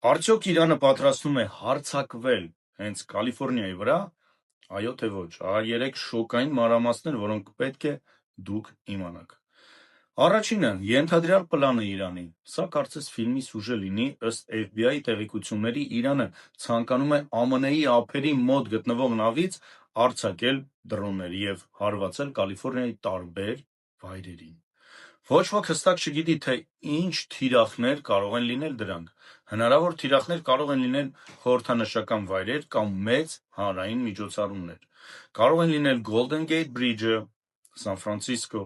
Արդյոք Իրանը պատրաստվում է հարձակվել հենց Կալիֆոռնիայի վրա, այո թե ոչ, ահա 3 շոկային մանրամասներ, որոնք պետք է դուք իմանաք։ Առաջինը, ենթադրյալ պլանը Իրանի, սա կարծես ֆիլմի սյուժե լինի, ըստ FBI տեղեկությունների Իրանը ցանկանում է ԱՄՆ-ի ափերի մոտ գտնվող նավից արձակել դրոններ և հարվածել Կալիֆոռնիայի տարբեր վայրերին։ Ոչ ոք հստակ չգիտի, թե ինչ թիրախներ կարող են լինել դրանք։ Հնարավոր թիրախներ կարող են լինել խորհրդանշական վայրեր կամ մեծ հանրային միջոցառումներ։ Կարող են լինել Golden Gate Bridge-ը, Սան Ֆրանցիսկո,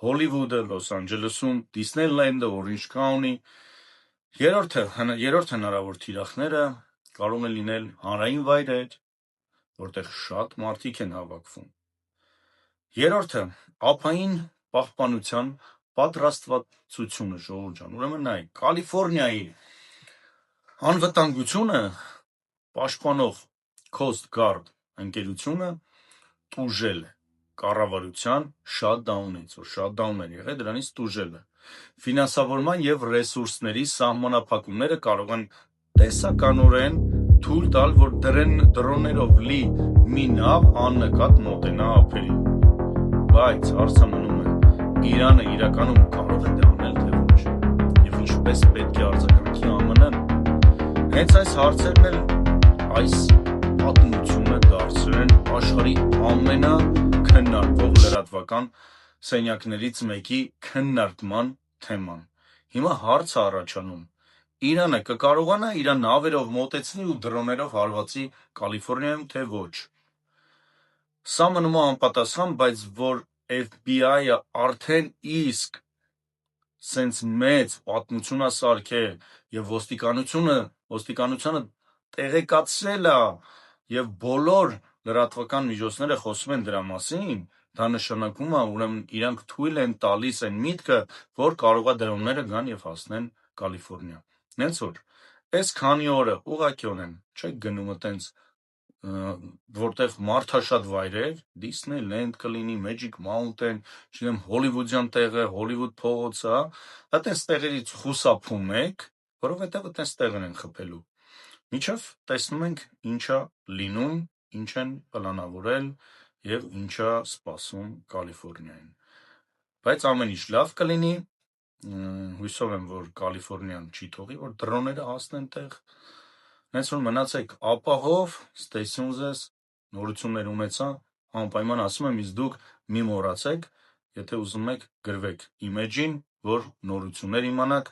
Հոլիվուդը, Լոս Անջելեսում, Դիսնեյլենդը, Օրինջ Քաունթի։ Երրորդ հնարավոր թիրախները կարող են լինել հանրային վայրեր, որտեղ շատ մարդիկ են հավաքվում։ Երրորդը, ափային պահպանության պատրաստվածությունը, ժողովուրդ ջան, ուրեմն նայեք, Կալիֆոռնիայի անվտանգությունը պաշտպանող Coast Guard ընկերությունը տուժել է կառավարության շատդաունից, որ շատդաուն էր եղել, դրանից տուժել է։ Ֆինանսավորման և ռեսուրսների սահմանափակումները կարող են տեսականորեն թույլ տալ, որ դրոններով լի մի նավ աննկատ մոտենա ափերին։ Բայց հարցը մնում է, Իրանը իրականում կարող է դա անել թե ոչ, և ինչպես պետք է արձագանքի ԱՄՆ-ն։ Հենց այս հարցերն էլ այս պատմությունը դարձրել են աշխարհի ամենաքննարկվող լրատվական սենյակներից մեկի քննարկման թեման։ Հիմա հարց է առաջանում. Իրանը կկարողանա իր նավերով մոտեցնի ու դրոններով հարվածի Կալիֆոռնիայում, թե ոչ։ Սա մնում է անպատասխան, բայց որ FBI-ը արդեն իսկ սենց մեծ պատմություն է սարքել և ոստիկանությանը տեղեկացրել է և բոլոր լրատվական միջոցները խոսում են դրա մասին, դա նշանակում է, ուրեմն իրանք թույլ են տալիս այն միտքը, որ կարող է դրոնները գան և հասնեն Կալիֆոռնիա։ Նենց որ այս քանի օրը ուղղակիորեն չեք գնում տենց որտեղ մարդաշատ վայրեր, Disneyland կլինի, Magic Mountain, չգիտեմ, հոլիվուդյան տեղը, Հոլիվուդ փողոցը, այտենց տեղերից խուսափում եք, որովհետև այտենց տեղեր են խփելու։ Մինչև տեսնում ենք ինչ է լինում, ինչ են պլանավորել և ինչ է սպասում Կալիֆոռնիային։ Բայց ամեն ինչ լավ կլինի, հուսով եմ, որ Կալիֆոռնիան չի թողի, որ դրոնները հասնեն տեղ։ Հենց որ մնացեք ապահով, ստեյսյուն ձեզ, նորություններ ունեցա, անպայման ասում եմ, իսկ դուք մի մոռացեք, եթե ուզում եք գրվեք իմեջին, որ նորություններ իմանաք,